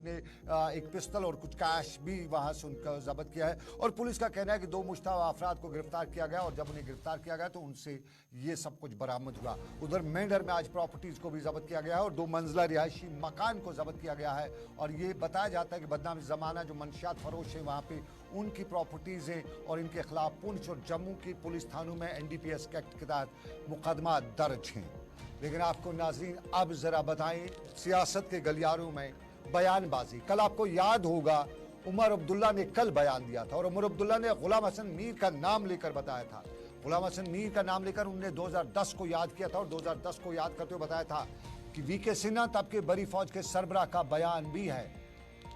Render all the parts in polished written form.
ने एक पिस्तल और कुछ कैश भी वहां से उनका जब्त किया है। और पुलिस का कहना है कि 2 मुश्तबा अफराद को गिरफ्तार किया गया और जब उन्हें गिरफ्तार किया गया तो उनसे ये सब कुछ बरामद हुआ। उधर मेंढर में आज प्रॉपर्टीज को भी जब्त किया गया है और 2 मंजिला रिहायशी मकान को जब्त किया गया है। और ये बताया जाता है कि बदनाम जमाना जो मंशियात फरोश है वहाँ पे उनकी प्रॉपर्टीज हैं और इनके खिलाफ पुंछ और जम्मू की पुलिस थानों में NDPS एक्ट के तहत मुकदमा दर्ज हैं। लेकिन आपको नाज़रीन अब जरा बताएं, सियासत के गलियारों में बयानबाजी। कल आपको याद होगा उमर अब्दुल्ला ने कल बयान दिया था और उमर अब्दुल्ला ने गुलाम हसन मीर का नाम लेकर बताया था। गुलाम हसन मीर का नाम लेकर उन्होंने 2010 को याद किया था और 2010 को याद करते हुए बताया था कि VK सिन्हा तब के बड़ी फौज के सरबराह का बयान भी है।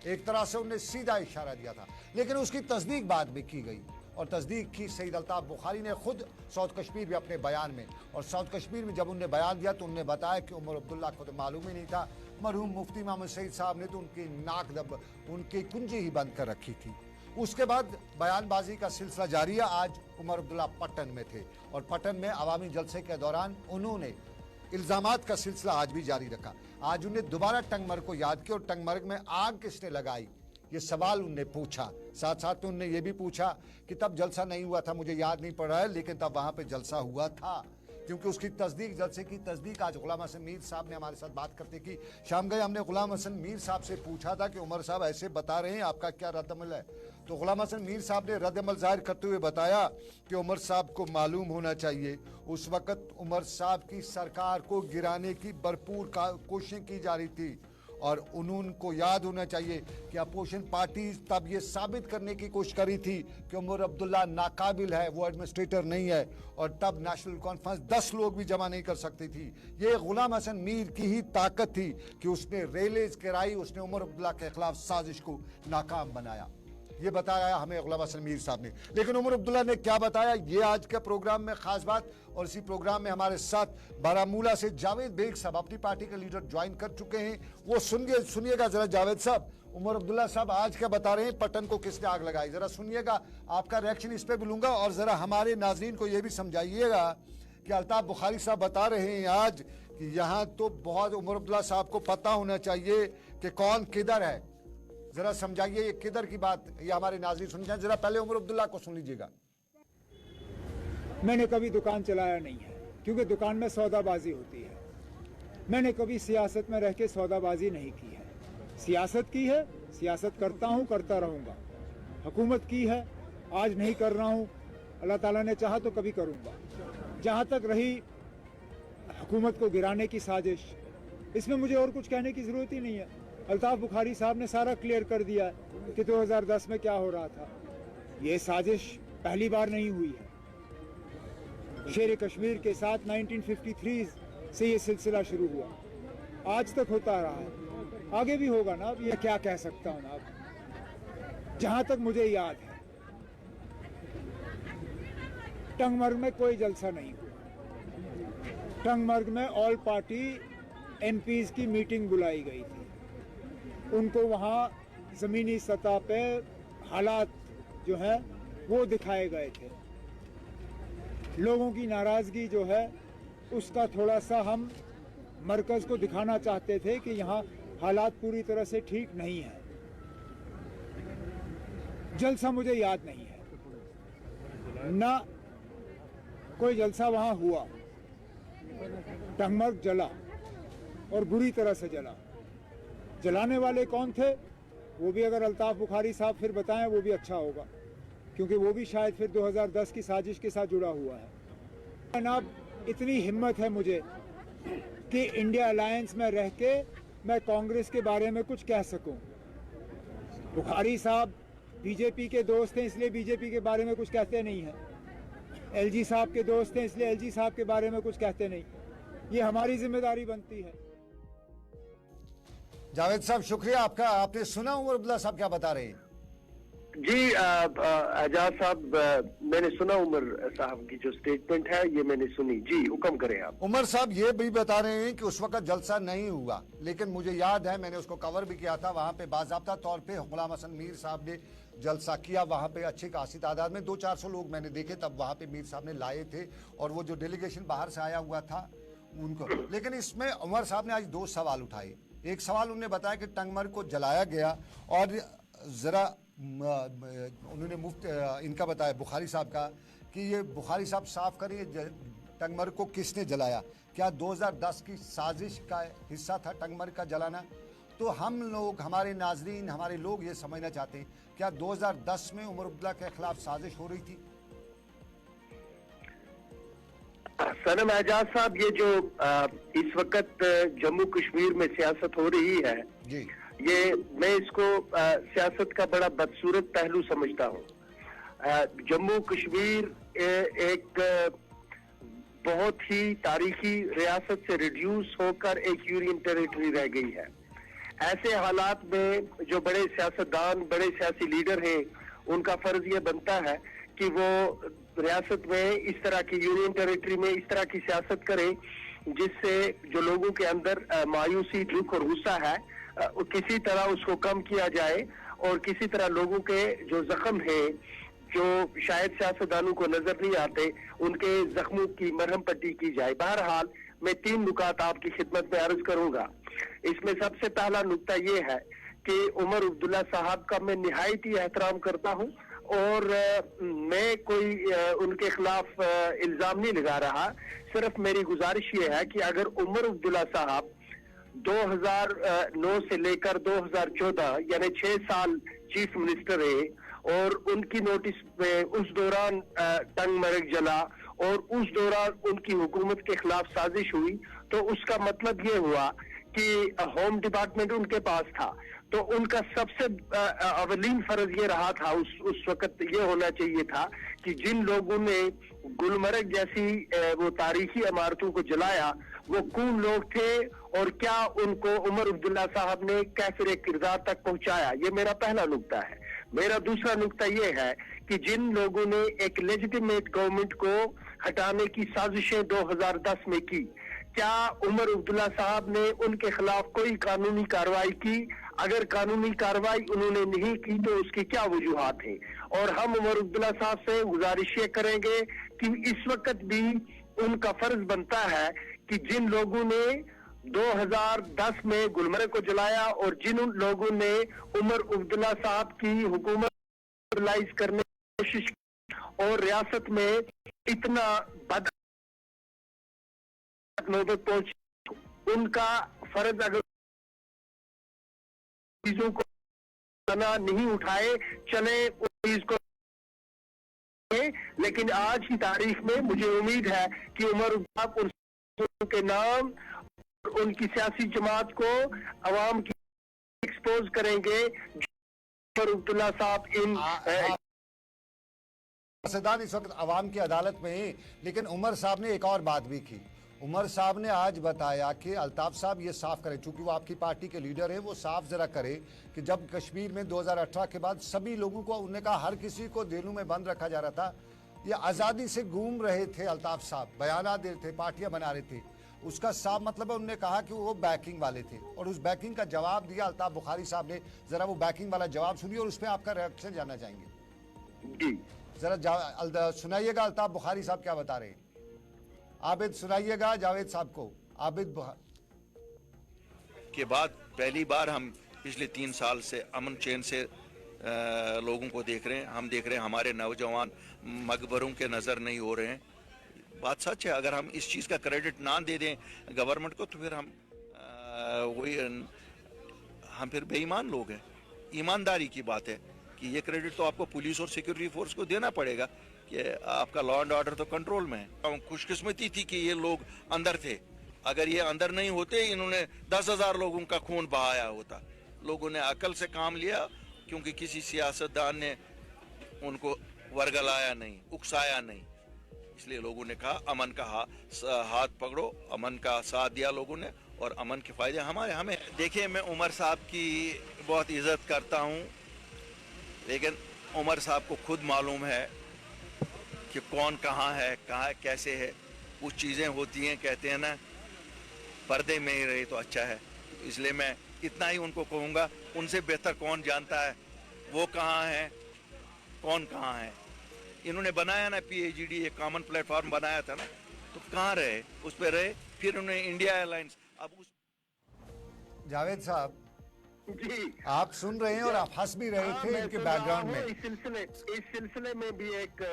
एक तरह से उन्होंने सीधा इशारा दिया था, लेकिन उसकी तस्दीक बाद में की गई और तस्दीक की सईद अल्ताफ बुखारी ने खुद साउथ कश्मीर में अपने बयान में। और साउथ कश्मीर में जब उन्होंने बयान दिया तो उन्होंने बताया कि उमर अब्दुल्ला को तो मालूम ही नहीं था। मरहूम मुफ्ती मोहम्मद सईद साहब ने तो उनकी नाक दब उनकी कुंजी ही बंद कर रखी थी। उसके बाद बयानबाजी का सिलसिला जारी है। आज उमर अब्दुल्ला पट्टन में थे और पट्टन में अवामी जलसे के दौरान उन्होंने इल्जामात का सिलसिला आज भी जारी रखा। आज उन्हें दोबारा टंगमर्ग को याद किया और टंगमर्ग में आग किसने लगाई ये सवाल उनने पूछा। साथ साथ में उनने ये भी पूछा कि तब जलसा नहीं हुआ था, मुझे याद नहीं पड़ रहा है, लेकिन तब वहां पे जलसा हुआ था। क्योंकि उसकी तस्दीक, जलसे की तस्दीक आज गुलाम हसन मीर साहब ने हमारे साथ बात करते की। शाम गए हमने गुलाम हसन मीर साहब से पूछा था कि उमर साहब ऐसे बता रहे हैं, आपका क्या रद्दअमल है? तो गुलाम हसन मीर साहब ने रद्दअमल जाहिर करते हुए बताया कि उमर साहब को मालूम होना चाहिए उस वक्त उमर साहब की सरकार को गिराने की भरपूर कोशिशें की जा रही थी और उनको याद होना चाहिए कि अपोजिशन पार्टी तब ये साबित करने की कोशिश करी थी कि उमर अब्दुल्ला नाकाबिल है, वो एडमिनिस्ट्रेटर नहीं है और तब नेशनल कॉन्फ्रेंस 10 लोग भी जमा नहीं कर सकती थी। ये गुलाम हसन मीर की ही ताकत थी कि उसने रेलेज कराई, उसने उमर अब्दुल्ला के खिलाफ साजिश को नाकाम बनाया। ये बताया हमें गुलाम हसन मीर साहब ने। लेकिन उमर अब्दुल्ला ने क्या बताया, ये आज के प्रोग्राम में खास बात। और इसी प्रोग्राम में हमारे साथ बारामूला से जावेद बेग साहब अपनी पार्टी के लीडर ज्वाइन कर चुके हैं। वो सुनिएगा जरा जावेद साहब, उमर अब्दुल्ला साहब आज क्या बता रहे हैं, पट्टन को किसने आग लगाई, जरा सुनिएगा। आपका रिएक्शन इस पे भी लूंगा और जरा हमारे नाजरीन को यह भी समझाइएगा कि अल्ताफ बुखारी साहब बता रहे हैं आज कि यहाँ तो बहुत उमर अब्दुल्ला साहब को पता होना चाहिए कि कौन किधर है। जरा समझाइए ये किधर की बात, ये हमारे नाज़रीन सुन जाए। जरा पहले उमर अब्दुल्ला को सुन लीजिएगा। मैंने कभी दुकान चलाया नहीं है क्योंकि दुकान में सौदाबाजी होती है। मैंने कभी सियासत में रह के सौदाबाजी नहीं की है। सियासत की है, सियासत करता हूं, करता रहूंगा। हुकूमत की है, आज नहीं कर रहा हूं, अल्लाह ताला ने चाहा तो कभी करूंगा। जहां तक रही हुकूमत को गिराने की साजिश, इसमें मुझे और कुछ कहने की जरूरत ही नहीं है। अल्ताफ बुखारी साहब ने सारा क्लियर कर दिया है कि 2010 में क्या हो रहा था। ये साजिश पहली बार नहीं हुई है। शेर कश्मीर के साथ 1953 से ये सिलसिला शुरू हुआ, आज तक होता रहा है, आगे भी होगा ना। अब ये क्या कह सकता हूं ना। अब जहां तक मुझे याद है टंगमर्ग में कोई जलसा नहीं हुआ। टंगमर्ग में ऑल पार्टी MPs की मीटिंग बुलाई गई थी। उनको वहाँ ज़मीनी सतह पे हालात जो है वो दिखाए गए थे। लोगों की नाराज़गी जो है उसका थोड़ा सा हम मरकज़ को दिखाना चाहते थे कि यहाँ हालात पूरी तरह से ठीक नहीं है। जलसा मुझे याद नहीं है, ना कोई जलसा वहाँ हुआ। टंगमर्ग जला और बुरी तरह से जला। जलाने वाले कौन थे वो भी अगर अल्ताफ बुखारी साहब फिर बताएं वो भी अच्छा होगा, क्योंकि वो भी शायद फिर 2010 की साजिश के साथ जुड़ा हुआ है। जनाब, इतनी हिम्मत है मुझे कि इंडिया अलायंस में रह के मैं कांग्रेस के बारे में कुछ कह सकूं। बुखारी साहब बीजेपी के दोस्त हैं इसलिए बीजेपी के बारे में कुछ कहते नहीं हैं। LG साहब के दोस्त हैं इसलिए LG साहब के बारे में कुछ कहते नहीं। ये हमारी जिम्मेदारी बनती है। जावेद साहब शुक्रिया आपका। आपने सुना उमर अब्दुल्ला साहब क्या बता रहे हैं? जी एजाज साहब, मैंने सुना उमर साहब की जो स्टेटमेंट है ये मैंने सुनी। जी हुक्म करें आप। उमर साहब ये भी बता रहे हैं कि उस वक्त जलसा नहीं हुआ, लेकिन मुझे याद है मैंने उसको कवर भी किया था। वहां पे बाज़ाब्ता तौर पे गुलाम हसन मीर साहब ने जलसा किया। वहां पे अच्छी खासी तादाद में 200-400 लोग मैंने देखे तब वहां पे मीर साहब ने लाए थे और वो जो डेलीगेशन बाहर से आया हुआ था उनको। लेकिन इसमें उमर साहब ने आज 2 सवाल उठाए। एक सवाल उन्होंने बताया कि टंगमर्ग को जलाया गया और ज़रा उन्होंने इनका बताया बुखारी साहब का कि ये बुखारी साहब साफ करिए टंगमर्ग को किसने जलाया, क्या 2010 की साजिश का हिस्सा था टंगमर्ग का जलाना? तो हम लोग, हमारे नाजरीन, हमारे लोग ये समझना चाहते हैं क्या 2010 में उमर अब्दुल्ला के खिलाफ साजिश हो रही थी? सनम एजाज साहब, ये जो इस वक्त जम्मू कश्मीर में सियासत हो रही है जी, ये मैं इसको सियासत का बड़ा बदसूरत पहलू समझता हूँ। जम्मू कश्मीर एक बहुत ही तारीखी रियासत से रिड्यूस होकर एक यूनियन टेरिटरी रह गई है। ऐसे हालात में जो बड़े सियासतदान, बड़े सियासी लीडर हैं, उनका फर्ज ये बनता है कि वो रियासत में इस तरह की यूनियन टेरिटरी में इस तरह की सियासत करें जिससे जो लोगों के अंदर मायूसी, दुख और गुस्सा है किसी तरह उसको कम किया जाए और किसी तरह लोगों के जो जख्म है, जो शायद सियासतदानों को नजर नहीं आते, उनके जख्मों की मरहम पट्टी की जाए। बहरहाल मैं 3 नुकात आपकी खिदमत में अर्ज करूंगा। इसमें सबसे पहला नुकता ये है कि उमर अब्दुल्ला साहब का मैं निहायत ही एहतराम करता हूं और मैं कोई उनके खिलाफ इल्जाम नहीं लगा रहा। सिर्फ मेरी गुजारिश ये है कि अगर उमर अब्दुल्ला साहब 2009 से लेकर 2014 यानी 6 साल चीफ मिनिस्टर रहे और उनकी नोटिस में उस दौरान टंगमर्ग जला और उस दौरान उनकी हुकूमत के खिलाफ साजिश हुई, तो उसका मतलब ये हुआ कि होम डिपार्टमेंट उनके पास था, तो उनका सबसे अवलीन फर्ज ये रहा था उस वक्त ये होना चाहिए था कि जिन लोगों ने गुलमर्ग जैसी वो तारीखी इमारतों को जलाया वो कौन लोग थे और क्या उनको उमर अब्दुल्ला साहब ने कैफिर किरदार तक पहुंचाया। ये मेरा पहला नुक्ता है। मेरा दूसरा नुक्ता ये है कि जिन लोगों ने एक लेजिटिमेट गवर्नमेंट को हटाने की साजिशें 2010 में की, क्या उमर अब्दुल्ला साहब ने उनके खिलाफ कोई कानूनी कार्रवाई की? अगर कानूनी कार्रवाई उन्होंने नहीं की तो उसकी क्या वजूहात है? और हम उमर अब्दुल्ला साहब से गुजारिश ये करेंगे कि इस वक्त भी उनका फर्ज बनता है कि जिन लोगों ने 2010 में गुलमर्ग को जलाया और जिन लोगों ने उमर अब्दुल्ला साहब की हुकूमत रिलाइज करने की कोशिश की और रियासत में इतना बद नौबत पहुंची, उनका फर्ज अगर चीजों को नहीं उठाए चले उस चीज को, लेकिन आज की तारीख में मुझे उम्मीद है कि उमर साहब उनके नाम उनकी सियासी जमात को अवाम की एक्सपोज करेंगे। उमर अब्दुल्ला साहब इन सियासतदान इस वक्त अवाम की अदालत में ही, लेकिन उमर साहब ने एक और बात भी की। उमर साहब ने आज बताया कि अल्ताफ साहब ये साफ करें, चूंकि वो आपकी पार्टी के लीडर हैं, वो साफ जरा करें कि जब कश्मीर में 2018 के बाद सभी लोगों को, उन्होंने कहा हर किसी को जेलों में बंद रखा जा रहा था, ये आज़ादी से घूम रहे थे अल्ताफ साहब, बयानात दे रहे थे, पार्टियां बना रहे थे, उसका साफ मतलब है उन्होंने कहा कि वो बैकिंग वाले थे और उस बैकिंग का जवाब दिया अल्ताफ बुखारी साहब ने। जरा वो बैकिंग वाला जवाब सुनिए और उस पर आपका रिएक्शन जानना चाहेंगे। जरा सुनाइएगा अल्ताफ बुखारी साहब क्या बता रहे हैं। आबिद सुनाइएगा जावेद साहब को। आबिद के बाद पहली बार हम पिछले 3 साल से अमन चैन से लोगों को देख रहे हैं। हम देख रहे हैं हमारे नौजवान मकबरों के नज़र नहीं हो रहे हैं। बात सच है, अगर हम इस चीज़ का क्रेडिट ना दे दें गवर्नमेंट को तो फिर हम फिर बेईमान लोग हैं। ईमानदारी की बात है कि ये क्रेडिट तो आपको पुलिस और सिक्योरिटी फोर्स को देना पड़ेगा कि आपका लॉ एंड ऑर्डर तो कंट्रोल में है। खुशकिस्मती थी कि ये लोग अंदर थे, अगर ये अंदर नहीं होते इन्होंने 10,000 लोगों का खून बहाया होता। लोगों ने अकल से काम लिया क्योंकि किसी सियासतदान ने उनको वर्गलाया नहीं, उकसाया नहीं, इसलिए लोगों ने कहा अमन का हाथ पकड़ो, अमन का साथ दिया लोगों ने और अमन के फायदे हमें। देखिए, मैं उमर साहब की बहुत इज्जत करता हूँ, लेकिन उमर साहब को खुद मालूम है कि कौन कहाँ है कैसे है। कुछ चीज़ें होती हैं, कहते हैं ना, पर्दे में ही रहे तो अच्छा है। इसलिए मैं इतना ही उनको कहूँगा, उनसे बेहतर कौन जानता है वो कहाँ है, कौन कहाँ है। इन्होंने बनाया ना PAGD, एक कॉमन प्लेटफॉर्म बनाया था ना, तो कहाँ रहे, उस पर रहे। फिर उन्होंने इंडिया एयरलाइंस, अब उस जावेद साहब, जी आप सुन रहे हैं और आप हंस भी रहे हाँ, थे मैं इनके सुन रहा बैकग्राउंड हूँ। में। इस सिलसिले में भी एक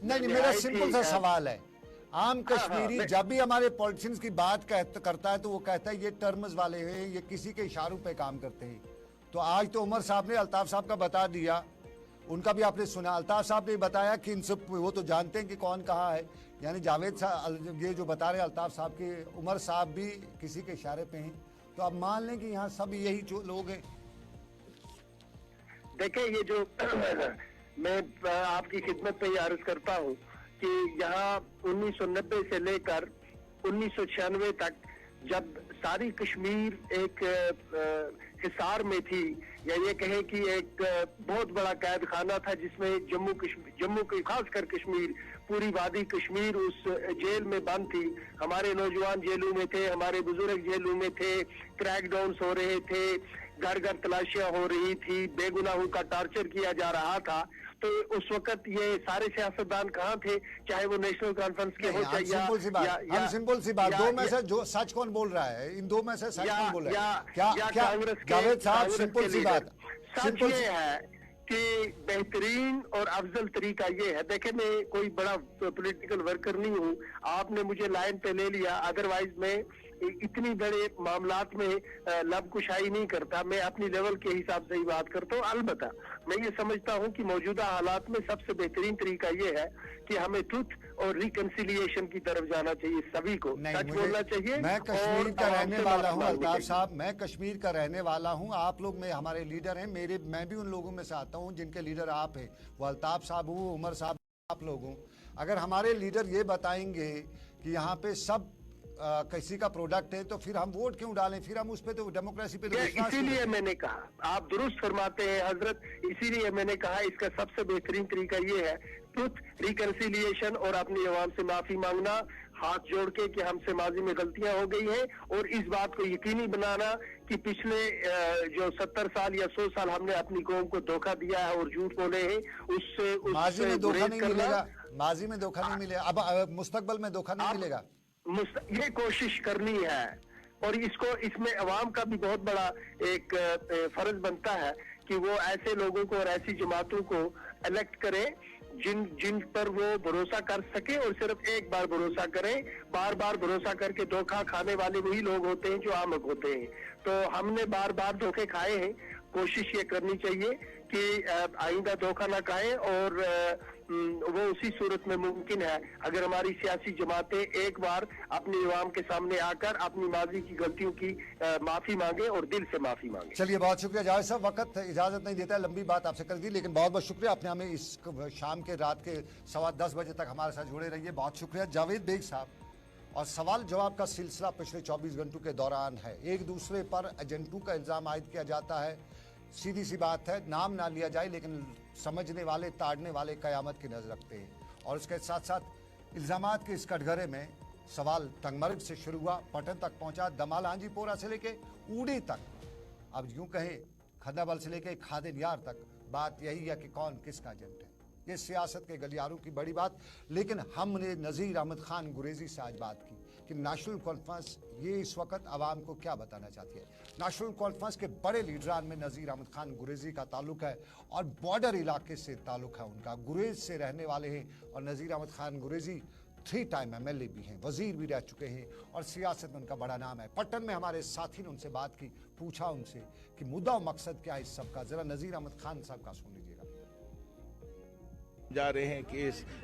नहीं, मेरा सिंपल सा सवाल है। आम कश्मीरी जब भी हमारे पॉलिटिशियंस की बात करता है तो वो कहता है ये टर्म्स वाले हैं, ये किसी के इशारों पे काम करते हैं। तो आज तो उमर साहब ने अल्ताफ साहब का बता दिया, उनका भी आपने सुना। अल्ताफ साहब ने बताया कि इन सब वो तो जानते हैं कि कौन कहाँ है, यानी जावेद साहब ये जो बता रहे हैं अल्ताफ साहब के, उमर साहब भी किसी के इशारे पे हैं। तो आप मान लें कि यहाँ सब यही जो लोग हैं। देखिए, ये जो मैं आपकी खिदमत पे अर्ज करता हूँ कि यहाँ 1990 से लेकर 1996 तक जब सारी कश्मीर एक हिसार में थी, या ये कहें कि एक बहुत बड़ा कैद खाना था जिसमें जम्मू के खासकर कश्मीर, पूरी वादी कश्मीर उस जेल में बंद थी। हमारे नौजवान जेलों में थे, हमारे बुजुर्ग जेलों में थे, क्रैकडाउन हो रहे थे, घर घर तलाशियां हो रही थी, बेगुनाहों का टॉर्चर किया जा रहा था। तो उस वक्त ये सारे सियासतदान कहाँ थे, चाहे वो नेशनल कॉन्फ्रेंस के हो चाहे सिंपल सी बात, दो में से जो सच कौन बोल रहा है, इन दो में से सच कौन बोल रहा है? क्या कांग्रेस जावेद साहब, सिंपल सी बात, सच ये है कि बेहतरीन और अफजल तरीका ये है। देखे, मैं कोई बड़ा पॉलिटिकल वर्कर नहीं हूँ, आपने मुझे लाइन पे ले लिया, अदरवाइज मैं इतनी बड़े मामलात में लबकुशाई नहीं करता, मैं अपनी लेवल के हिसाब से ही बात करता हूँ। अलबत्ता मैं ये समझता हूँ कि मौजूदा हालात में सबसे बेहतरीन तरीका ये है कि हमें ट्रुथ और रिकंसिलिएशन की तरफ जाना चाहिए, सभी को सच बोलना चाहिए। मैं कश्मीर का रहने वाला हूँ अल्ताफ साहब, मैं कश्मीर का रहने वाला हूँ। आप लोग में हमारे लीडर हैं, मैं भी उन लोगों में से आता हूँ जिनके लीडर आप हैं। वो अल्ताफ साहब हूँ, उमर साहब आप लोग हूँ। अगर हमारे लीडर ये बताएंगे कि यहाँ पे सब किसी का प्रोडक्ट है तो फिर हम वोट क्यों डालें? फिर हम उस पे तो डेमोक्रेसी पे इसीलिए मैंने कहा, आप दुरुस्त फरमाते हैं हजरत, इसीलिए मैंने कहा इसका सबसे बेहतरीन तरीका ये है ट्रुथ, रिकंसिलिएशन और अपनी आवाम से माफी मांगना, हाथ जोड़ के कि हमसे माजी में गलतियां हो गई हैं, और इस बात को यकीनी बनाना कि पिछले जो 70 साल या 100 साल हमने अपनी कौम को धोखा दिया है और झूठ बोले हैं, उससे माजी में धोखा नहीं मिलेगा, माजी में धोखा नहीं मिलेगा, अब मुस्तकबल में धोखा नहीं मिलेगा। ये कोशिश करनी है, और इसमें अवाम का भी बहुत बड़ा एक फर्ज बनता है कि वो ऐसे लोगों को और ऐसी जमातों को इलेक्ट करें जिन पर वो भरोसा कर सके, और सिर्फ एक बार भरोसा करें। बार बार भरोसा करके धोखा खाने वाले वही लोग होते हैं जो आमक होते हैं। तो हमने बार बार धोखे खाए हैं, कोशिश ये करनी चाहिए कि आइंदा धोखा ना खाएं, और वो उसी सूरत में मुमकिन है अगर हमारी सियासी जमातें एक बार अपनी अवाम के सामने आकर अपनी माजी की गलतियों की माफी मांगे और दिल से माफी मांगे। चलिए, बहुत शुक्रिया जावेद साहब, वक्त इजाजत नहीं देता है, लंबी बात आपसे कर दी, लेकिन बहुत बहुत शुक्रिया, आपने हमें इस शाम के रात के 10:15 बजे तक हमारे साथ जुड़े रहिए। बहुत शुक्रिया जावेद बेग साहब। और सवाल जवाब का सिलसिला पिछले 24 घंटों के दौरान है। एक दूसरे पर एजेंटों का इल्जाम आयद किया जाता है, सीधी सी बात है, नाम ना लिया जाए, लेकिन समझने वाले, ताड़ने वाले कयामत की नजर रखते हैं। और उसके साथ साथ इल्जामात के इस कटघरे में सवाल टंगमर्ग से शुरू हुआ, पटन तक पहुंचा, दमाल हांजीपोरा से लेके ऊड़ी तक, अब यूं कहें खंदाबल से लेके खादिन यार तक, बात यही है कि कौन किसका एजेंट है। ये सियासत के गलियारों की बड़ी बात। लेकिन हमने नज़ीर अहमद खान गुरेजी से आज बात की कि नेशनल कॉन्फ्रेंस ये इस वक्त आवाम को क्या बताना चाहती है। नेशनल कॉन्फ्रेंस के बड़े लीडरान में नज़ीर अहमद खान गुरेजी का ताल्लुक है और बॉर्डर इलाके से ताल्लुक है उनका, गुरेज से रहने वाले हैं। और नज़ीर अहमद खान गुरेजी 3 टाइम MLA भी हैं, वजीर भी रह चुके हैं और सियासत में उनका बड़ा नाम है। पट्टन में हमारे साथी ने उनसे बात की, पूछा उनसे कि मुद्दा और मकसद क्या है इस सब का। जरा नज़ीर अहमद खान साहब का सुन लीजिएगा। जा रहे हैं कि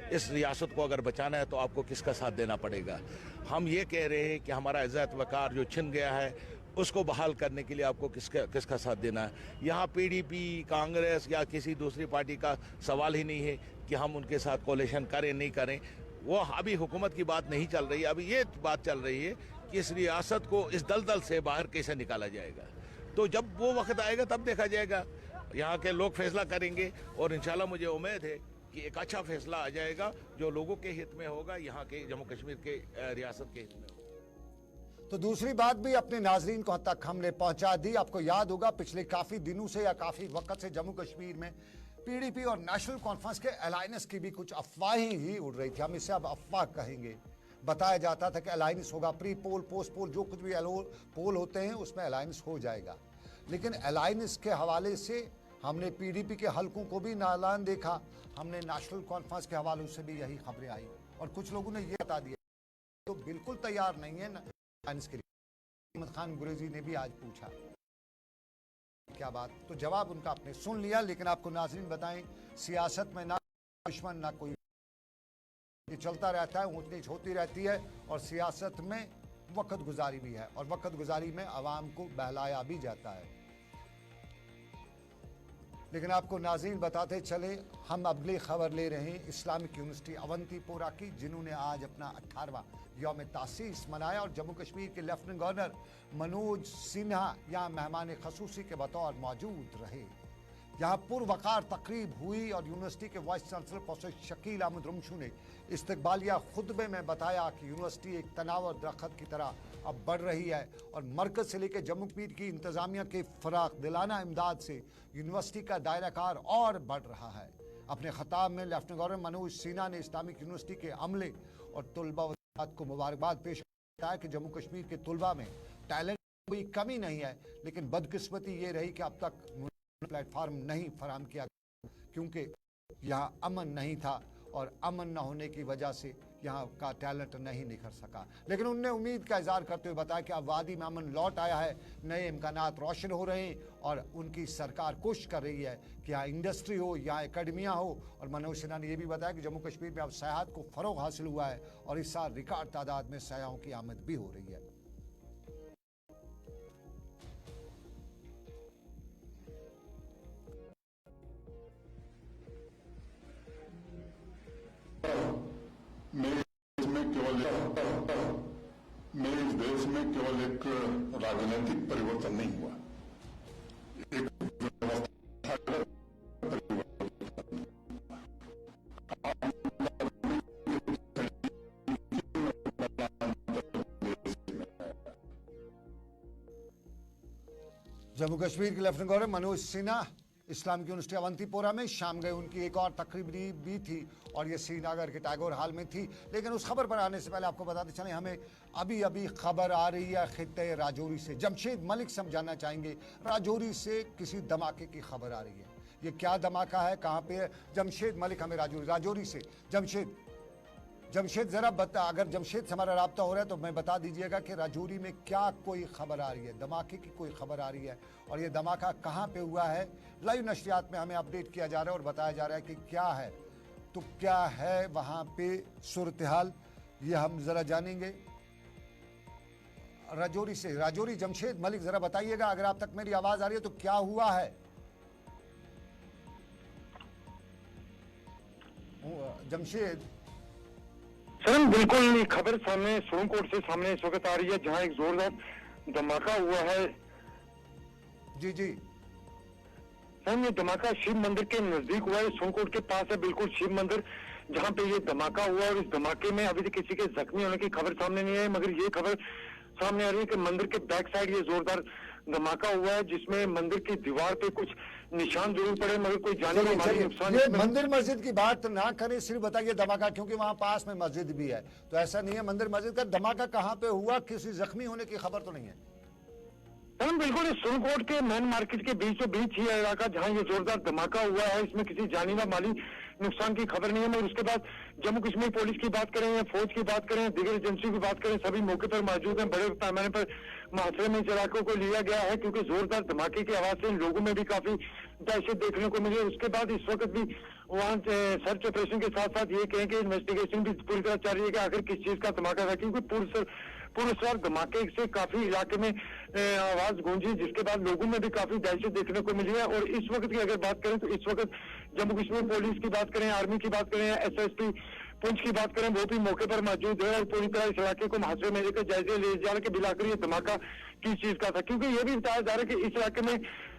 इस रियासत को अगर बचाना है तो आपको किसका साथ देना पड़ेगा। हम ये कह रहे हैं कि हमारा इज्जत वकार जो छिन गया है उसको बहाल करने के लिए आपको किसका साथ देना है। यहाँ PDP, कांग्रेस या किसी दूसरी पार्टी का सवाल ही नहीं है कि हम उनके साथ कोalition करें नहीं करें। वो अभी हुकूमत की बात नहीं चल रही है, अभी ये बात चल रही है कि इस रियासत को इस दलदल से बाहर कैसे निकाला जाएगा। तो जब वो वक्त आएगा तब देखा जाएगा, यहाँ के लोग फैसला करेंगे और इंशाल्लाह मुझे उम्मीद है कि एक अच्छा फैसला आ जाएगा जो लोगों के हित में होगा, यहाँ के जम्मू कश्मीर के रियासत के हित में होगा। तो दूसरी बात भी अपने नाजरीन को तक हमने पहुंचा दी। आपको याद होगा पिछले काफी दिनों से या काफी वक्त से जम्मू कश्मीर में PDP और नेशनल कॉन्फ्रेंस के अलायंस की भी कुछ अफवाहें ही उड़ रही थी। हम इसे अब अफवाह कहेंगे। बताया जाता था कि अलायंस होगा, प्री पोल, पोस्ट पोल, जो कुछ भी पोल होते हैं उसमें अलायंस हो जाएगा। लेकिन अलायंस के हवाले से हमने पीडीपी के हलकों को भी नालान देखा, हमने नेशनल कॉन्फ्रेंस के हवालों से भी यही खबरें आई और कुछ लोगों ने ये बता दिया तो बिल्कुल तैयार नहीं है अलायंस के लिए। अहमद खान गुरेजी ने भी आज पूछा क्या बात, तो जवाब उनका आपने सुन लिया। लेकिन आपको नाज़रीन बताएं, सियासत में ना दुश्मन ना कोई, ये चलता रहता है, ऊंच नीच होती रहती है और सियासत में वक्त गुजारी भी है और वक्त गुजारी में आवाम को बहलाया भी जाता है। लेकिन आपको नाज़रीन बताते चले, हम अगली खबर ले रहे हैं इस्लामिक यूनिवर्सिटी अवंतीपोरा की, जिन्होंने आज अपना 18वां यौम तासीस मनाया और जम्मू कश्मीर के लेफ्टिनेंट गवर्नर मनोज सिन्हा यहाँ मेहमान खसूसी के बतौर मौजूद रहे। यहाँ पुरवकार तकरीब हुई और यूनिवर्सिटी के vice chancellor professor Shakeel Ahmad Rumshu ने इस्तकबालिया खुतबे में बताया कि यूनिवर्सिटी एक तनावर दरख्त की तरह अब बढ़ रही है और मरकज से लेकर जम्मू कश्मीर की इंतजामिया के फराख दिलाना इमदाद से यूनिवर्सिटी का दायराकार और बढ़ रहा है। अपने खिताब में लेफ्टिनेंट गवर्नर मनोज सिन्हा ने इस्लामिक यूनिवर्सिटी के अमले और तलबा को मुबारकबाद पेश किया कि जम्मू कश्मीर के तलबा में टैलेंट कोई कमी नहीं है, लेकिन बदकिस्मती ये रही कि अब तक प्लेटफॉर्म नहीं फराहम किया क्योंकि यहाँ अमन नहीं था और अमन न होने की वजह से यहाँ का टैलेंट नहीं निखर सका। लेकिन उनने उम्मीद का इजहार करते हुए बताया कि अब वादी में अमन लौट आया है, नए इम्कानात रोशन हो रहे हैं और उनकी सरकार कोशिश कर रही है कि यहाँ इंडस्ट्री हो, यहाँ एकेडमिया हो। और मनोज सिन्हा ने यह भी बताया कि जम्मू कश्मीर में अब सयाहत को फ़रोग हासिल हुआ है और इस साल रिकॉर्ड तादाद में सयाहों की आमद भी हो रही है। मेरे इस देश में केवल एक राजनीतिक परिवर्तन नहीं हुआ, एक व्यवस्थागत परिवर्तन। जम्मू कश्मीर के lieutenant governor Manoj Sinha Islamic university Awantipora में शाम गए, उनकी एक और तकरीब भी थी और ये श्रीनगर के टैगोर हाल में थी। लेकिन उस खबर पर आने से पहले आपको बताते चलें, हमें अभी अभी खबर आ रही है खित्ते राजौरी से। जमशेद मलिक से हम जानना चाहेंगे, राजौरी से किसी धमाके की खबर आ रही है, ये क्या धमाका है, कहाँ पे है? जमशेद मलिक हमें राजौरी से। जमशेद ज़रा बता, अगर जमशेद से हमारा रब्ता हो रहा है तो मैं बता दीजिएगा कि राजौरी में क्या कोई खबर आ रही है, धमाके की कोई खबर आ रही है और ये धमाका कहाँ पे हुआ है। लाइव नशरियात में हमें अपडेट किया जा रहा है और बताया जा रहा है कि क्या है, तो क्या है वहाँ पे सूरत हाल, ये हम ज़रा जानेंगे राजौरी से। राजौरी जमशेद मलिक ज़रा बताइएगा, अगर आप तक मेरी आवाज़ आ रही है तो क्या हुआ है जमशेद? सर बिल्कुल खबर सामने सोनकोट से सामने इस वक्त आ रही है, जहां एक जोरदार धमाका हुआ है। जी जी सर ये धमाका शिव मंदिर के नजदीक हुआ है, सोनकोट के पास है बिल्कुल शिव मंदिर, जहां पे ये धमाका हुआ और इस धमाके में अभी तक किसी के जख्मी होने की खबर सामने नहीं आई, मगर ये खबर सामने आ रही है कि मंदिर के बैक साइड ये जोरदार धमाका हुआ है, जिसमें मंदिर की दीवार पे कुछ निशान जरूर पड़े मगर कोई जाने का माली नुकसान। ये मंदिर मस्जिद की बात ना करें, सिर्फ बताइए धमाका, क्योंकि वहां पास में मस्जिद भी है, तो ऐसा नहीं है मंदिर मस्जिद का धमाका कहाँ पे हुआ, किसी जख्मी होने की खबर तो नहीं है? बिल्कुल सोनकोट के मेन मार्केट के बीचों बीच ही इलाका जहां ये जोरदार धमाका हुआ है, इसमें किसी जानी व माली नुकसान की खबर नहीं है। मगर उसके बाद जम्मू कश्मीर पुलिस की बात करें या फौज की बात करें, दीगर एजेंसियों की बात करें, सभी मौके पर मौजूद हैं। बड़े पैमाने पर मुहासरे में इस इलाकों को लिया गया है क्योंकि जोरदार धमाके की आवाज से लोगों में भी काफी दहशत देखने को मिली। उसके बाद इस वक्त भी वहाँ सर्च ऑपरेशन के साथ साथ ये कहें कि इन्वेस्टिगेशन भी पूरी तरह चल रही है कि आखिर किस चीज का धमाका था, क्योंकि पुरस्कार धमाके से काफी इलाके में आवाज गूंजी, जिसके बाद लोगों में भी काफी दहशत देखने को मिली है। और इस वक्त की अगर बात करें तो इस वक्त जम्मू कश्मीर पुलिस की बात करें, आर्मी की बात करें, SSP पुंछ की बात करें, वो भी मौके पर मौजूद है और पूरी तरह इस इलाके को मुहासरे में लेकर जायजे ले जा रहे कि बिलाकर ये धमाका किस चीज का था, क्योंकि ये भी बताया जा रहा है कि इस इलाके में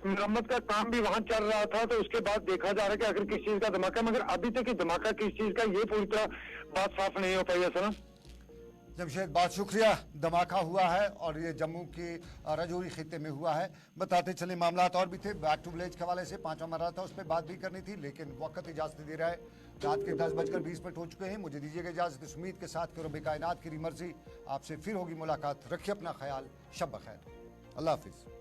मरम्मत का काम भी वहां चल रहा था। तो उसके बाद देखा जा रहा है कि आखिर किस चीज का धमाका, मगर अभी तक धमाका किस चीज का ये पूरी तरह बात साफ नहीं हो पाई है। सर जमशेद बहुत शुक्रिया। धमाका हुआ है और ये जम्मू के रजौरी खित्ते में हुआ है। बताते चले मामला और भी थे। बैक टू विलेज के हवाले से 5वां मरहला था, उस पर बात भी करनी थी, लेकिन वक्त इजाजत दे रहा है। रात के 10:20 हो चुके हैं। मुझे दीजिएगा इजाजत इस उम्मीद के साथ कि रब कायनात की मर्जी आपसे फिर होगी मुलाकात। रखिए अपना ख्याल। शब बखैर। अल्लाह हाफिज।